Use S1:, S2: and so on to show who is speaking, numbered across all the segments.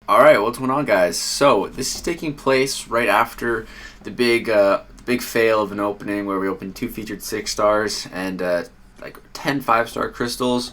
S1: Alright, what's going on, guys? So, this is taking place right after the big fail of an opening where we opened 2 featured 6 stars and like 10 5-star crystals.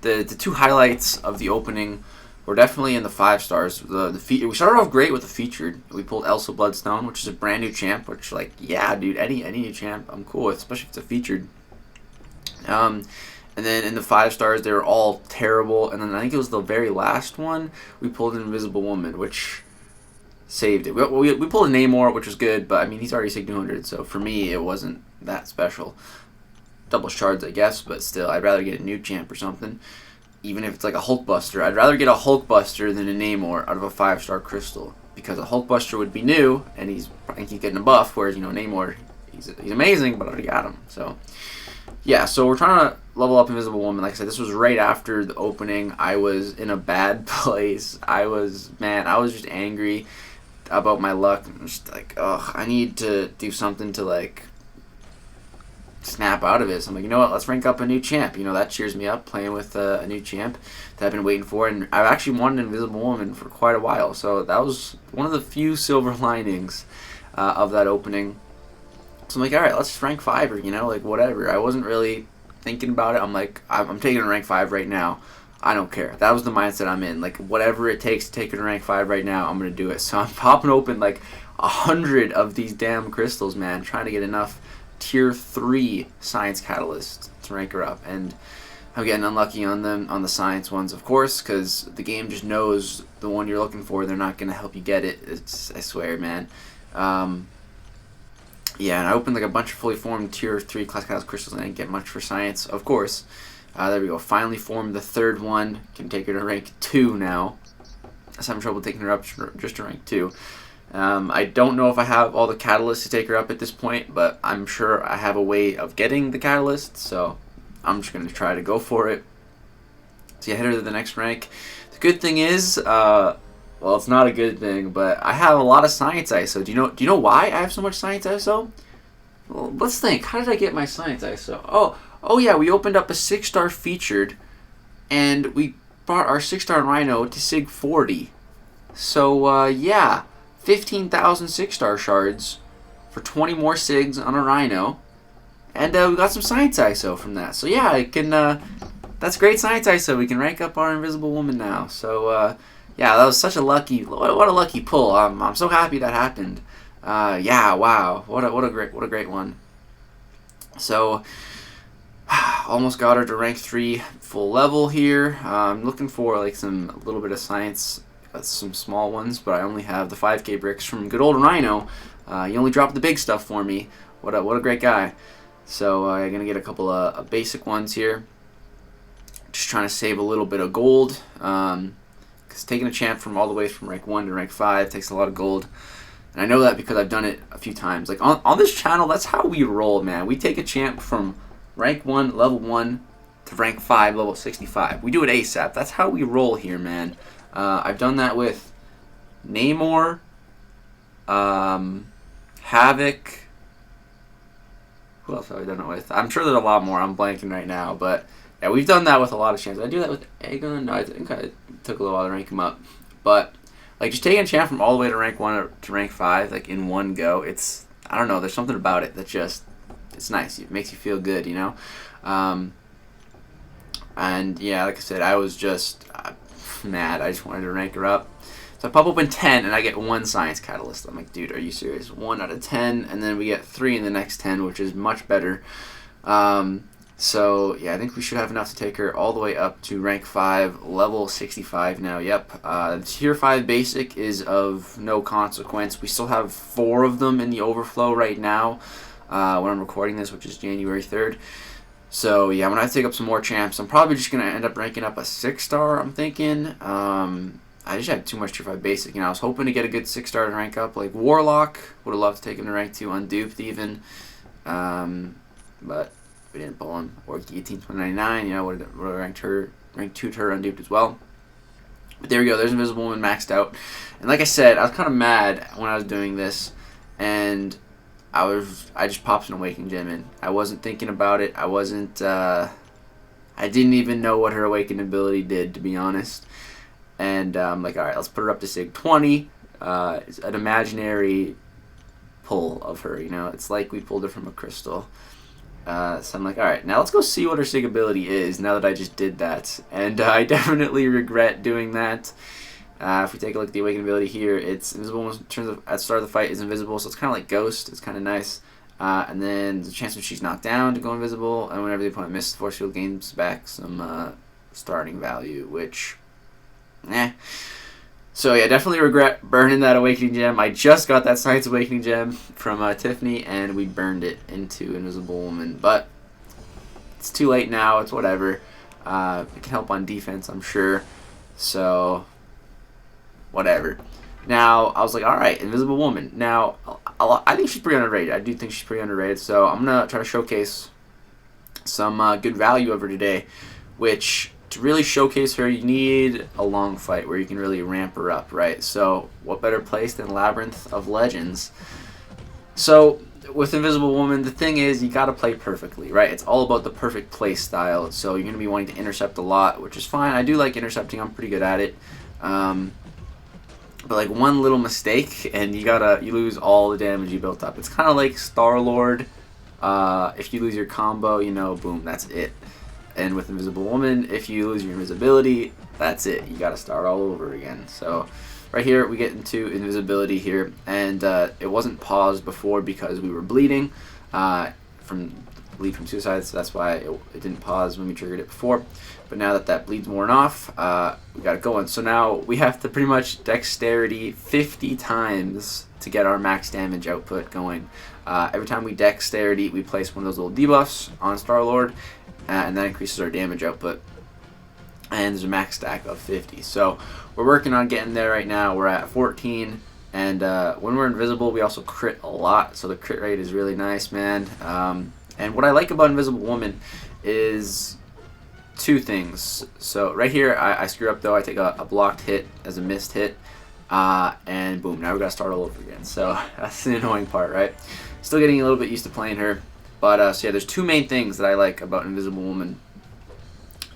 S1: The two highlights of the opening were definitely in the 5 stars. We started off great with the featured. We pulled Elsa Bloodstone, which is a brand new champ, which, like, yeah, dude, any new champ I'm cool with, especially if it's a featured. And then in the 5 stars, they were all terrible. And then I think it was the very last one, we pulled an Invisible Woman, which saved it. We pulled a Namor, which was good, but I mean, he's already Sig 200, so for me, it wasn't that special. Double shards, I guess, but still, I'd rather get a new champ or something. Even if it's like a Hulkbuster, I'd rather get a Hulkbuster than a Namor out of a 5-star crystal. Because a Hulkbuster would be new, and I think he's getting a buff, whereas, Namor, he's amazing, but I already got him, so... Yeah, so we're trying to level up Invisible Woman. Like I said, this was right after the opening. I was in a bad place. I was just angry about my luck. I'm just like, ugh, I need to do something to, like, snap out of it. So I'm like, you know what, let's rank up a new champ. That cheers me up, playing with a new champ that I've been waiting for. And I've actually wanted an Invisible Woman for quite a while. So that was one of the few silver linings of that opening. So I'm like, alright, let's just rank 5 or, like, whatever. I wasn't really thinking about it. I'm like, I'm taking a rank 5 right now. I don't care. That was the mindset I'm in. Like, whatever it takes to take it to rank 5 right now, I'm going to do it. So I'm popping open, like, 100 of these damn crystals, man, trying to get enough tier 3 science catalysts to rank her up. And I'm getting unlucky on the science ones, of course, because the game just knows the one you're looking for. They're not going to help you get it. I swear, man. Yeah, and I opened like a bunch of fully formed tier 3 class catalyst crystals and I didn't get much for science, of course. There we go. Finally formed the 3rd one. Can take her to rank 2 now. I was having trouble taking her up just to rank 2. I don't know if I have all the catalysts to take her up at this point, but I'm sure I have a way of getting the catalysts, so I'm just going to try to go for it. So yeah, hit her to the next rank. The good thing is, well, it's not a good thing, but I have a lot of science ISO. Do you know why I have so much science ISO? Well, let's think. How did I get my science ISO? Oh yeah, we opened up a 6-star featured, and we brought our 6-star Rhino to Sig 40. So yeah, 15,000 6-star shards for 20 more Sigs on a Rhino, and we got some science ISO from that. So yeah, I can. That's great science ISO. We can rank up our Invisible Woman now. So. Yeah, that was such a lucky, what a lucky pull. I'm so happy that happened. Yeah, wow, what a great one. So, almost got her to rank 3 full level here. I'm looking for like a little bit of science, some small ones, but I only have the 5k bricks from good old Rhino. He only dropped the big stuff for me. What a great guy. So I'm gonna get a couple of basic ones here. Just trying to save a little bit of gold. Because taking a champ all the way from rank 1 to rank 5 takes a lot of gold. And I know that because I've done it a few times. Like, on this channel, that's how we roll, man. We take a champ from rank 1, level 1, to rank 5, level 65. We do it ASAP. That's how we roll here, man. I've done that with Namor, Havoc. Who else have I done it with? I'm sure there's a lot more. I'm blanking right now, but... Yeah, we've done that with a lot of champs. I do that with Aegon. No, I think I took a little while to rank him up. But, like, just taking a champ from all the way to rank 1 to rank 5, like, in one go, I don't know, there's something about it that just, it's nice. It makes you feel good, And, yeah, like I said, I was just mad. I just wanted to rank her up. So I pop open 10, and I get 1 science catalyst. I'm like, dude, are you serious? 1 out of 10, and then we get 3 in the next 10, which is much better. So, yeah, I think we should have enough to take her all the way up to rank 5, level 65 now, yep. Tier 5 basic is of no consequence. We still have 4 of them in the overflow right now when I'm recording this, which is January 3rd. So, yeah, I'm going to have to take up some more champs. I'm probably just going to end up ranking up a 6-star, I'm thinking. I just had too much tier 5 basic. I was hoping to get a good 6-star to rank up, like Warlock. Would have loved to take him to rank 2, unduped even. But... we didn't pull him. Or Guillotine 2099, would have ranked 2 to her unduped as well. But there we go, there's Invisible Woman maxed out. And like I said, I was kind of mad when I was doing this, and I just popped an Awakening Gem in. I wasn't thinking about it. I didn't even know what her Awakening ability did, to be honest. And I'm like, alright, let's put her up to Sig 20. It's an imaginary pull of her, you know? It's like we pulled her from a crystal. So I'm like, alright, now let's go see what her Sig ability is now that I just did that. And I definitely regret doing that. If we take a look at the Awakened ability here, it's invisible in terms of at the start of the fight is invisible, so it's kind of like Ghost. It's kind of nice. And then there's a chance when she's knocked down to go invisible, and whenever the opponent misses, the Force Field gains back some starting value, which, So yeah, definitely regret burning that Awakening Gem. I just got that Science Awakening Gem from Tiffany, and we burned it into Invisible Woman. But it's too late now. It's whatever. It can help on defense, I'm sure. So, whatever. Now, I was like, alright, Invisible Woman. Now, I think she's pretty underrated. I do think she's pretty underrated. So, I'm going to try to showcase some good value of her today, which, to really showcase her, you need a long fight where you can really ramp her up, right? So, what better place than Labyrinth of Legends? So, with Invisible Woman, the thing is, you got to play perfectly, right? It's all about the perfect play style. So, you're going to be wanting to intercept a lot, which is fine. I do like intercepting. I'm pretty good at it. But like one little mistake and you lose all the damage you built up. It's kind of like Star-Lord. If you lose your combo, you know, boom, that's it. And with Invisible Woman, if you lose your invisibility, that's it. You gotta start all over again. So right here we get into invisibility here, and it wasn't paused before because we were bleeding from suicide, so that's why it didn't pause when we triggered it before. But now that that bleed's worn off, we got it going. So now we have to pretty much dexterity 50 times to get our max damage output going. Every time we dexterity, we place one of those little debuffs on Star-Lord, and that increases our damage output. And there's a max stack of 50. So we're working on getting there right now. We're at 14. And when we're invisible, we also crit a lot. So the crit rate is really nice, man. And what I like about Invisible Woman is two things. So right here, I screw up though. I take a blocked hit as a missed hit. And boom, now we got to start all over again. So that's the annoying part, right? Still getting a little bit used to playing her. But so yeah, there's two main things that I like about Invisible Woman.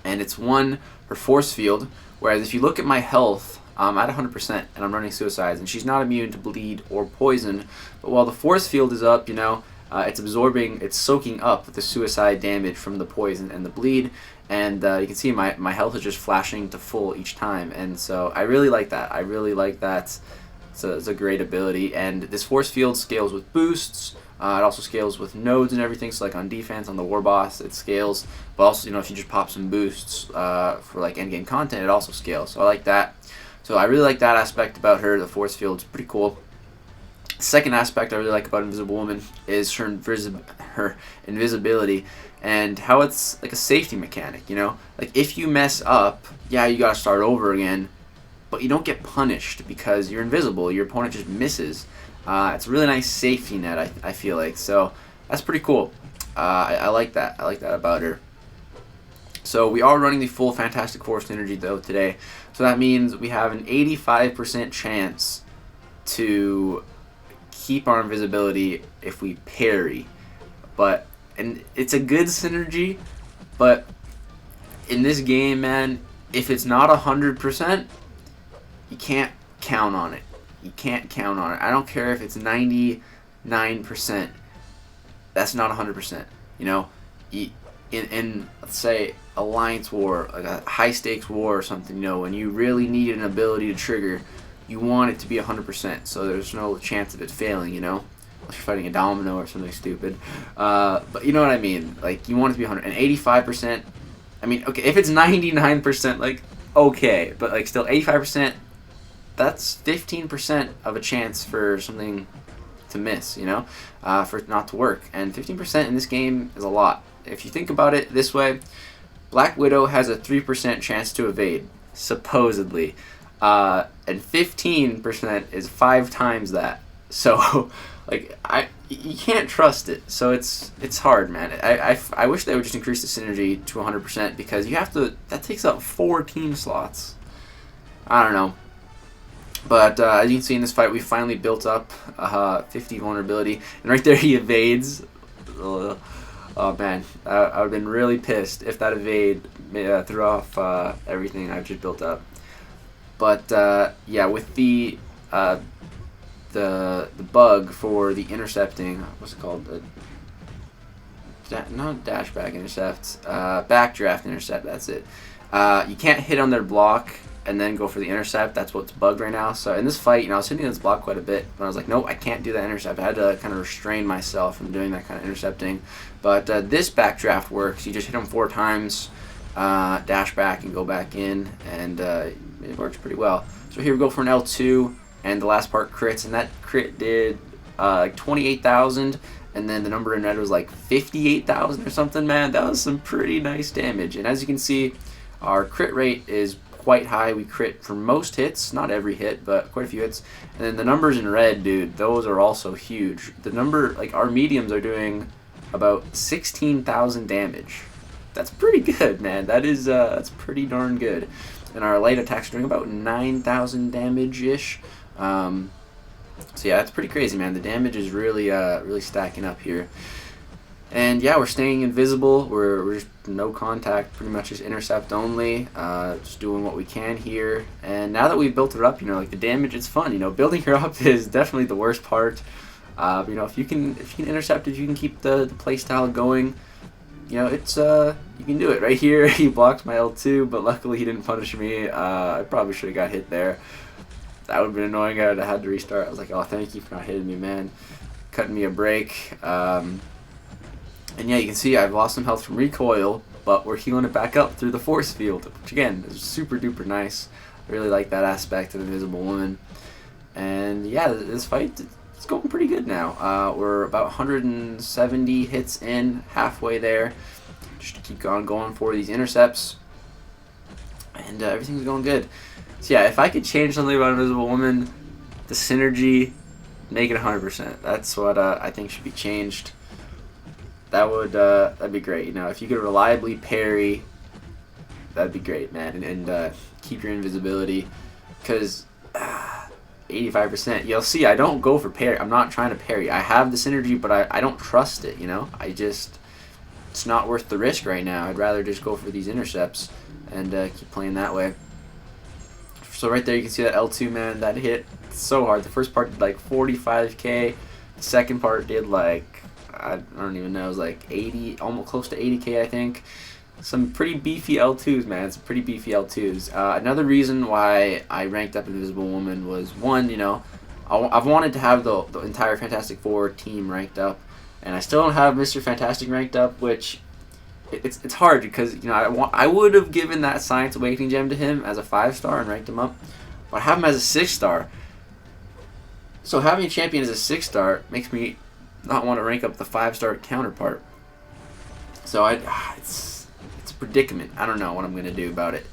S1: And it's one, her force field. Whereas if you look at my health, I'm at 100% and I'm running suicides. And she's not immune to bleed or poison. But while the force field is up, you know, it's absorbing, it's soaking up the suicide damage from the poison and the bleed. And you can see my health is just flashing to full each time. And so I really like that. I really like that. It's a great ability. And this force field scales with boosts. It also scales with nodes and everything. So like on defense, on the war boss, it scales. But also, you know, if you just pop some boosts for like endgame content, it also scales. So I like that. So I really like that aspect about her. The force field is pretty cool. Second aspect I really like about Invisible Woman is her invisibility and how it's like a safety mechanic, you know? Like if you mess up, yeah, you gotta start over again, but you don't get punished because you're invisible. Your opponent just misses. It's a really nice safety net, I feel like. So that's pretty cool. I like that. I like that about her. So we are running the full Fantastic Four synergy though today. So that means we have an 85% chance to keep our invisibility if we parry. And it's a good synergy, but in this game, man, if it's not 100%, you can't count on it. You can't count on it. I don't care if it's 99%. That's not 100%. You know, in let's say Alliance War, like a high stakes war or something, you know, when you really need an ability to trigger, you want it to be 100%, so there's no chance of it failing, you know? Unless you're fighting a domino or something stupid. But you know what I mean? Like, you want it to be 100. And 85%, I mean, okay, if it's 99%, like, okay. But, like, still 85%, that's 15% of a chance for something to miss, you know? For it not to work. And 15% in this game is a lot. If you think about it this way, Black Widow has a 3% chance to evade, supposedly. And 15% is 5 times that. So, like, you can't trust it. So it's hard, man. I wish they would just increase the synergy to 100% because you have to. That takes up 4 team slots. I don't know. But as you can see in this fight, we finally built up 50 vulnerability, and right there he evades. Oh man, I would have been really pissed if that evade threw off everything I've just built up. But yeah, with the bug for the intercepting, what's it called? Not dash back intercept, backdraft intercept. That's it. You can't hit on their block and then go for the intercept. That's what's bugged right now. So in this fight, I was hitting this block quite a bit, but I was like, nope, I can't do that intercept. I had to kind of restrain myself from doing that kind of intercepting. But this backdraft works. You just hit them 4 times, dash back and go back in, and it works pretty well. So here we go for an L2, and the last part crits, and that crit did like 28,000. And then the number in red was like 58,000 or something, man. That was some pretty nice damage. And as you can see, our crit rate is quite high. We crit for most hits, not every hit, but quite a few hits. And then the numbers in red, dude, those are also huge. The number, like our mediums are doing about 16,000 damage. That's pretty good, man. That's pretty darn good. And our light attacks are doing about 9,000 damage-ish. So yeah, that's pretty crazy, man. The damage is really stacking up here. And yeah, we're staying invisible. We're just no contact, pretty much just intercept only. Just doing what we can here. And now that we've built her up, like the damage, it's fun. Building her up is definitely the worst part. If you can intercept, if you can keep the play style going, it's you can do it. Right here, he blocked my L2, but luckily he didn't punish me. I probably should have got hit there. That would have been annoying. I would have had to restart. I was like, oh, thank you for not hitting me, man. Cutting me a break. And yeah, you can see I've lost some health from recoil, but we're healing it back up through the force field, which again is super duper nice. I really like that aspect of Invisible Woman. And yeah, this fight, it's going pretty good now. We're about 170 hits in, halfway there. Just to keep on going for these intercepts. And everything's going good. So yeah, if I could change something about Invisible Woman, the synergy, make it 100%. That's what I think should be changed. That'd be great. If you could reliably parry, that'd be great, man. And keep your invisibility, because 85%. You'll see, I don't go for parry. I'm not trying to parry. I have the synergy, but I don't trust it. It's not worth the risk right now. I'd rather just go for these intercepts and keep playing that way. So right there you can see that L2, man, that hit so hard. The first part did like 45k. The second part did like, I don't even know, it was like 80, almost close to 80k, I think. Some pretty beefy L2s, man. Some pretty beefy L2s. Another reason why I ranked up Invisible Woman was, one, I've wanted to have the entire Fantastic Four team ranked up, and I still don't have Mr. Fantastic ranked up, which it's hard because I would have given that Science Awakening gem to him as a 5-star and ranked him up, but I have him as a 6-star. So having a champion as a 6-star makes me not want to rank up the 5-star counterpart. So it's a predicament. I don't know what I'm gonna do about it.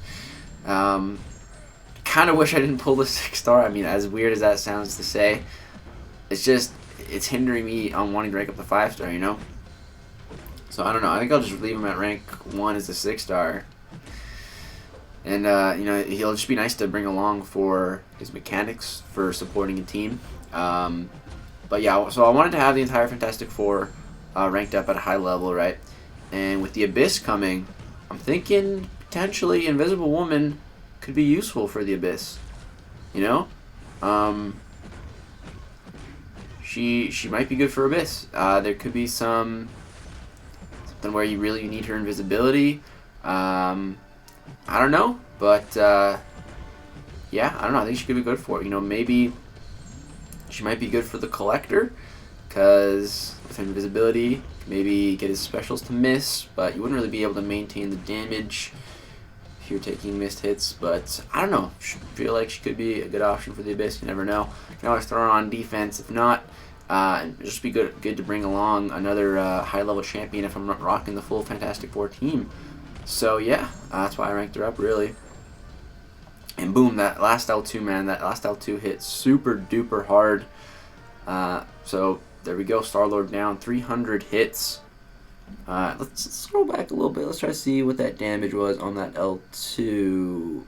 S1: Kind of wish I didn't pull the 6-star. I mean, as weird as that sounds to say, it's hindering me on wanting to rank up the 5-star. So I don't know. I think I'll just leave him at rank 1 as a 6-star. And he'll just be nice to bring along for his mechanics for supporting a team. But yeah, so I wanted to have the entire Fantastic Four ranked up at a high level, right? And with the Abyss coming, I'm thinking potentially Invisible Woman could be useful for the Abyss. She might be good for Abyss. There could be something where you really need her invisibility. I don't know, but yeah, I don't know. I think she could be good for it. Maybe she might be good for the Collector, because with her invisibility, maybe get his specials to miss, but you wouldn't really be able to maintain the damage if you're taking missed hits. But I don't know. I feel like she could be a good option for the Abyss. You never know. You can always throw her on defense. If not, it'd just be good to bring along another high-level champion if I'm not rocking the full Fantastic Four team. So yeah, that's why I ranked her up, really. And boom, that last L2, man, that last L2 hit super duper hard. So there we go, Star-Lord down, 300 hits. Let's scroll back a little bit. Let's try to see what that damage was on that L2.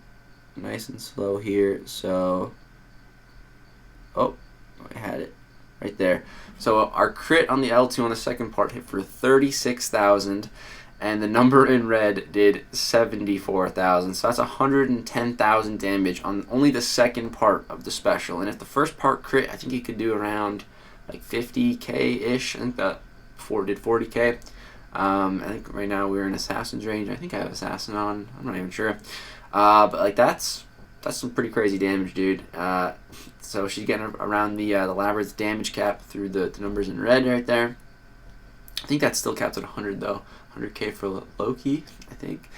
S1: Nice and slow here. So, oh, I had it right there. So our crit on the L2 on the second part hit for 36,000, and the number in red did 74,000. So that's 110,000 damage on only the second part of the special. And if the first part crit, I think you could do around like 50k-ish. I think that 4 did 40k. I think right now we're in Assassin's range. I think I have Assassin on. I'm not even sure. But like that's some pretty crazy damage, dude. So she's getting around the Labyrinth damage cap through the numbers in red right there. I think that's still capped at 100 though. 100k for Loki, I think.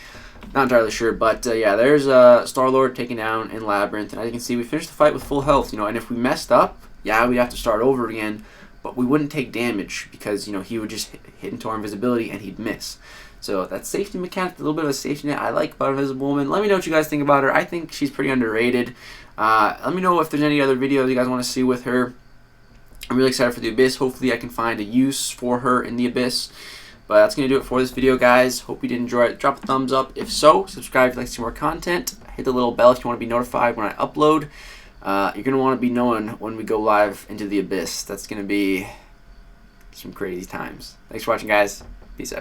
S1: Not entirely sure, but yeah, there's Star-Lord taken down in Labyrinth, and as you can see, we finished the fight with full health. And if we messed up, yeah, we'd have to start over again, but we wouldn't take damage because he would just hit into our invisibility and he'd miss. So that safety mechanic, a little bit of a safety net I like about Invisible Woman. Let me know what you guys think about her. I think she's pretty underrated. Let me know if there's any other videos you guys want to see with her. I'm really excited for the Abyss. Hopefully I can find a use for her in the Abyss. But that's going to do it for this video, guys. Hope you did enjoy it. Drop a thumbs up if so. Subscribe if you'd like to see more content. Hit the little bell if you want to be notified when I upload. You're going to want to be knowing when we go live into the Abyss. That's going to be some crazy times. Thanks for watching, guys. Peace out.